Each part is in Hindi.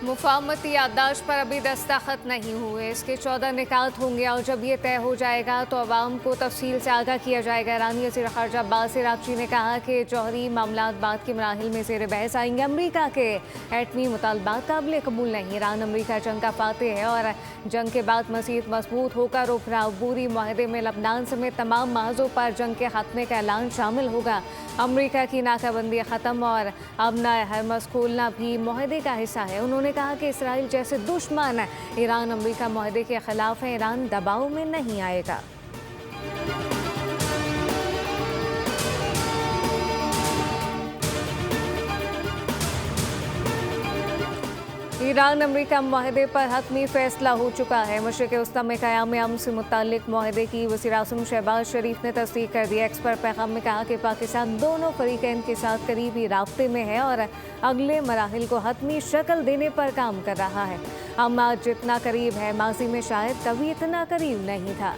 मुफाहमती याददाश्त पर अभी दस्तखत नहीं हुए। इसके 14 निकात होंगे और जब ये तय हो जाएगा तो अवाम को तफसील से आगाह किया जाएगा। ईरानी वज़ीर ख़ारजा अब्बास अराग़ची ने कहा कि जौहरी मामलात बाद के मराहिल में ज़ेर बहस आएंगे। अमरीका के एटमी मुतालबात काबिल कबूल नहीं। ईरान अमरीका जंग का फातिह है और जंग के बाद मज़ीद मजबूत होकर उभरा। अबूरी माहदे में लबनान समेत तमाम महाजों पर जंग के खात्मे का ऐलान शामिल होगा। अमरीका की नाकाबंदी ख़त्म और अब नया हरमस खोलना भी माहदे का हिस्सा है। उन्होंने कहा कि इसराइल जैसे दुश्मन ईरान अमरीका माहदे के खिलाफ है। ईरान दबाव में नहीं आएगा। ईरान अमरीका माहदे पर हतमी फैसला हो चुका है। मशरिक़ वस्ता में क़याम अमन से मुताल्लिक़ माहदे की वज़ीर-ए-आज़म शहबाज शरीफ ने तस्दीक कर दी। एक्स पर पैगाम में कहा कि पाकिस्तान दोनों फरीक़ैन के साथ करीबी राब्ते में है और अगले मराहिल को हतमी शक्ल देने पर काम कर रहा है। हम आज जितना करीब है, माजी में शायद कभी इतना करीब नहीं था।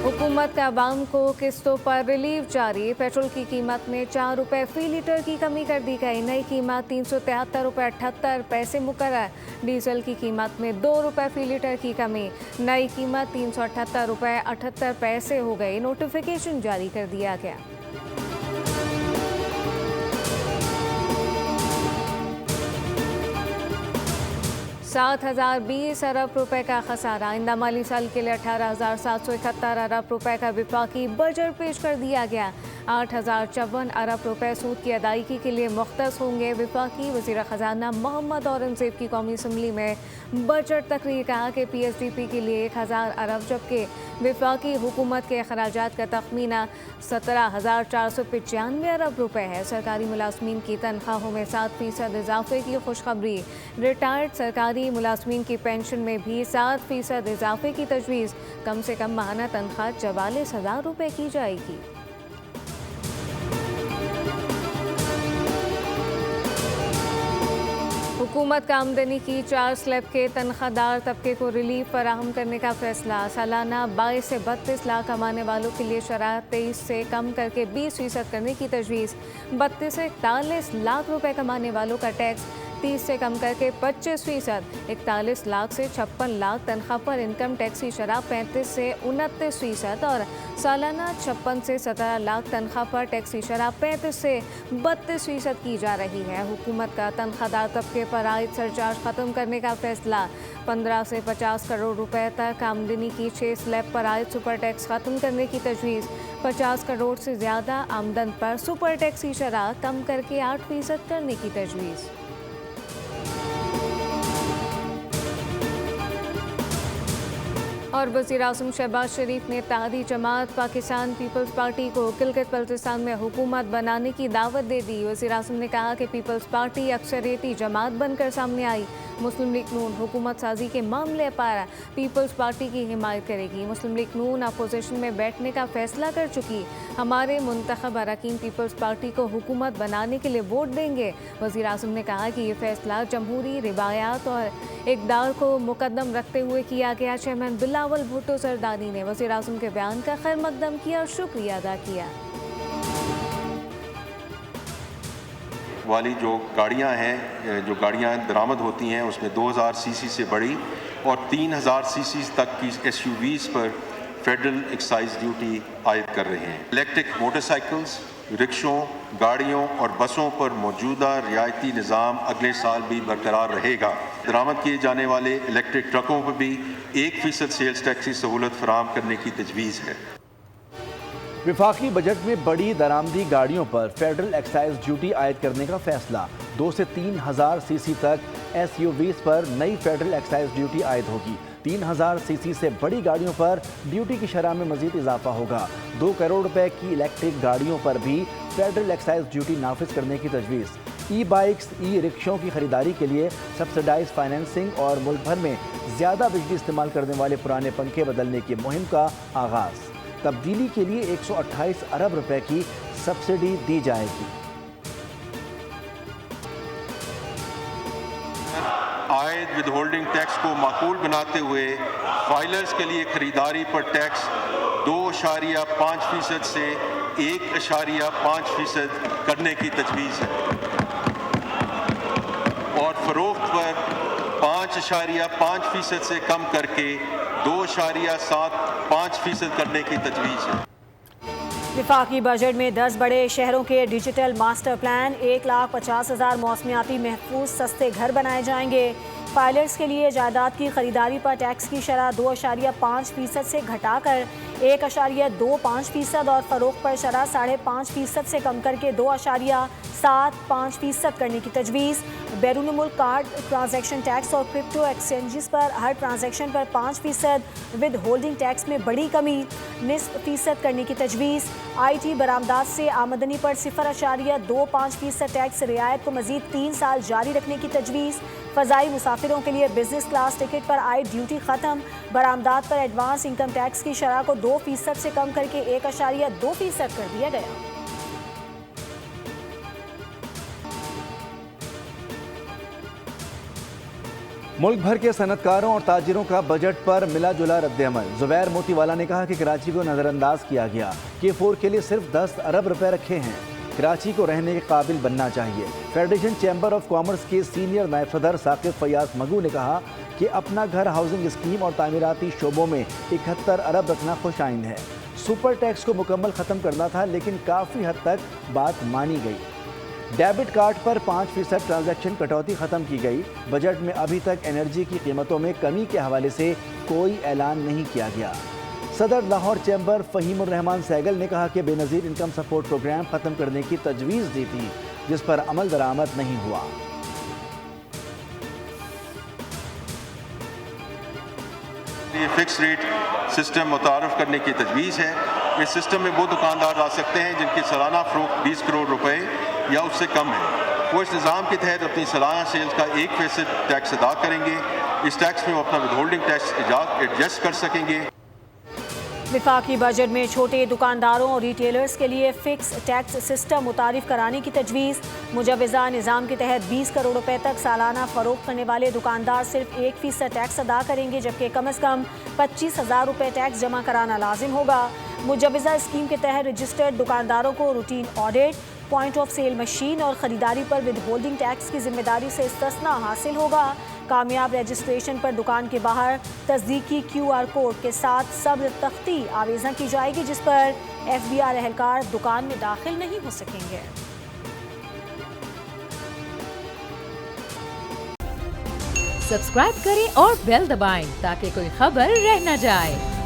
हुकूमत का अवाम को किस्तों पर रिलीफ जारी। पेट्रोल की कीमत में 4 रुपये फ़ी लीटर की कमी कर दी गई। नई कीमत 373 रुपये 78 पैसे मुकर्रर। डीजल की कीमत में 2 रुपये फ़ी लीटर की कमी। नई कीमत 378 रुपये 78 पैसे हो गई। नोटिफिकेशन जारी कर दिया गया। $7,020 अरब रुपए का खसारा। आइंदा माली साल के लिए 18,771 अरब रुपए का विफाकी बजट पेश कर दिया गया। 8,054 अरब रुपए सूद की अदायगी के लिए मुख्तस होंगे। विफाकी वज़ीर ख़जाना मोहम्मद औरंगज़ेब की कौमी असम्बली में बजट तकरीर कहा कि PSDP के लिए 1,000 अरब जबकि विफाकी हुकूमत के अखराजात का तखमीना 17,495 अरब रुपए है। सरकारी मुलाजमीन की तनख्वाहों में 7% इजाफे की खुशखबरी। रिटायर्ड सरकारी मुलाजमीन की पेंशन में भी 7% इजाफे की तजवीज़। कम से कम माहाना तनख्वाह 44,000 रुपये की जाएगी। हुकूमत का आमदनी की 4 स्लैब के तनख्वाहदार तबके को रिलीफ फराहम करने का फैसला। सालाना 22 से 32 लाख कमाने वालों के लिए शराह 23 से कम करके 20% करने की तजवीज़। 32 से 41 लाख रुपए कमाने वालों का टैक्स 30 से कम करके 25%। 41 लाख से 56 लाख तनख्वाह पर इनकम टैक्स की शरह 35 से 29% और सालाना 56 से 17 लाख तनख्वाह पर टैक्स की शरह 35 से 32% की जा रही है। हुकूमत का तनख्वाहदार तबके पर आयद सरचार्ज ख़त्म करने का फैसला। 15 से 50 करोड़ रुपए तक आमदनी की 6 स्लैब पर आयद सुपर टैक्स ख़त्म करने की तजवीज़। 50 करोड़ से ज़्यादा आमदन पर सुपर टैक्स की शरह कम करके 8% करने की तजवीज़। और वज़ीर-ए-आज़म शहबाज शरीफ ने इत्तेहादी जमात पाकिस्तान पीपल्स पार्टी को गिलगित बल्तिस्तान में हुकूमत बनाने की दावत दे दी। वज़ीर-ए-आज़म ने कहा कि पीपल्स पार्टी अक्सरियती जमात बनकर सामने आई। मुस्लिम लीग नून हुकूमत साजी के मामले पर पीपल्स पार्टी की हिमायत करेगी। मुस्लिम लीग नून अपोजिशन में बैठने का फैसला कर चुकी। हमारे मुंतखब अरकान पीपल्स पार्टी को हुकूमत बनाने के लिए वोट देंगे। वज़ीर-ए-आज़म ने कहा कि ये फैसला जमहूरी रिवायात और इक़दार को मुकद्दम रखते हुए किया गया। चेयरमैन बिलावल भुट्टो जरदारी ने वज़ीर-ए-आज़म के बयान का खैर मकदम किया और शुक्रिया अदा किया। वाली जो गाड़ियां हैं, जो गाड़ियां दरामद होती हैं उसमें 2000 सीसी से बड़ी और 3000 सीसी तक की SUVs पर फेडरल एक्साइज ड्यूटी आयद कर रहे हैं। इलेक्ट्रिक मोटरसाइकिल्स, रिक्शों, गाड़ियों और बसों पर मौजूदा रियायती निज़ाम अगले साल भी बरकरार रहेगा। दरामद किए जाने वाले इलेक्ट्रिक ट्रकों पर भी 1% सेल्स टैक्स की सहूलत फराहम करने की तजवीज़ है। विफाकी बजट में बड़ी दरामदी गाड़ियों पर फेडरल एक्साइज ड्यूटी आयद करने का फैसला। 2 से 3,000 सीसी तक SUVs पर नई फेडरल एक्साइज ड्यूटी आयद होगी। 3,000 सीसी से बड़ी गाड़ियों पर ड्यूटी की शरह में मजीद इजाफा होगा। 2 करोड़ रुपए की इलेक्ट्रिक गाड़ियों पर भी फेडरल एक्साइज ड्यूटी नाफिज करने की तजवीज़। ई-बाइक्स, ई-रिक्शों की खरीदारी के लिए सब्सिडाइज फाइनेंसिंग और मुल्क भर में ज़्यादा बिजली इस्तेमाल करने वाले पुराने पंखे बदलने की मुहिम का आगाज़। तब्दीली के लिए 128 अरब रुपए की सब्सिडी दी जाएगी। आयद विद होल्डिंग टैक्स को माकूल बनाते हुए फाइलर्स के लिए खरीदारी पर टैक्स 2.5% से 1.5% करने की तजवीज़ है और फ़रोख्त पर 5.5% से कम करके 2.75% करने की तजवीज़ है। विफाकी बजट में 10 बड़े शहरों के डिजिटल मास्टर प्लान, 1,50,000 मौसमियाती महफूज सस्ते घर बनाए जाएंगे। पायलट्स के लिए जायदाद की खरीदारी पर टैक्स की शरह 2.5% से घटाकर 1.25% और फरोख्त पर शरह 5.5% से कम करके 2.75% करने की तजवीज़। बैरून मुल्क कार्ड ट्रांजैक्शन टैक्स और क्रिप्टो एक्सचेंजेस पर हर ट्रांजैक्शन पर 5% विद होल्डिंग टैक्स में बड़ी कमी, निस्फ फीसद करने की तजवीज़। IT बरामदात से आमदनी पर 0.25% टैक्स रियायत को मजीद 3 साल जारी रखने की तजवीज़। फ़ज़ाई मुसाफिरों के लिए बिजनेस क्लास टिकट पर आयद ड्यूटी ख़त्म। बरामदात पर एडवांस इनकम टैक्स की शरह को 2% से कम करके 1.2% कर दिया गया। मुल्क भर के सनतकारों और ताजिरों का बजट पर मिला जुला रद्द-ए-अमल। जुबैर मोतीवाला ने कहा कि कराची को नज़रअंदाज किया गया। K4 के लिए सिर्फ 10 अरब रुपए रखे हैं। कराची को रहने के काबिल बनना चाहिए। फेडरेशन चैम्बर ऑफ कॉमर्स के सीनियर नायब सदर साकिब फयाज मगू ने कहा कि अपना घर हाउसिंग स्कीम और तामीराती शोबों में 71 अरब रखना खुशाइंद है। सुपर टैक्स को मुकम्मल ख़त्म करना था, लेकिन काफ़ी हद तक बात मानी गई। डेबिट कार्ड पर 5% ट्रांजैक्शन कटौती ख़त्म की गई। बजट में अभी तक एनर्जी की कीमतों में कमी के हवाले से कोई ऐलान नहीं किया गया। सदर लाहौर चैम्बर फ़हीमुर रहमान सैगल ने कहा कि बेनज़ीर इनकम सपोर्ट प्रोग्राम ख़त्म करने की तजवीज़ दी थी, जिस पर अमल दरामद नहीं हुआ। ये फिक्स रेट सिस्टम मुतारफ़ करने की तजवीज़ है। इस सिस्टम में वो दुकानदार आ सकते हैं जिनकी सालाना फ़रोख्त 20 करोड़ रुपए या उससे कम है। वो इस निज़ाम के तहत अपनी सालाना सेल्स का 1% टैक्स अदा करेंगे। इस टैक्स में वो अपना विदहोल्डिंग टैक्स एडजस्ट कर सकेंगे। विफाकी बजट में छोटे दुकानदारों और रिटेलर्स के लिए फिक्स टैक्स सिस्टम मुतारिफ कराने की तजवीज़। मुजवज़ा निज़ाम के तहत 20 करोड़ रुपए तक सालाना फ़रोख्त करने वाले दुकानदार सिर्फ 1% टैक्स अदा करेंगे, जबकि कम अज़ कम 25,000 रुपये टैक्स जमा कराना लाजिम होगा। मुजवज़ा स्कीम के तहत रजिस्टर्ड दुकानदारों को routine audit, point of sale machine और ख़रीदारी पर विद होल्डिंग टैक्स की जिम्मेदारी से इस्तिस्ना हासिल होगा। कामयाब रजिस्ट्रेशन पर दुकान के बाहर तस्दीकी QR कोड के साथ सब्र तख्ती आवेज़ा की जाएगी, जिस पर FBR एहलकार दुकान में दाखिल नहीं हो सकेंगे। सब्सक्राइब करें और बेल दबाएं ताकि कोई खबर रह न जाए।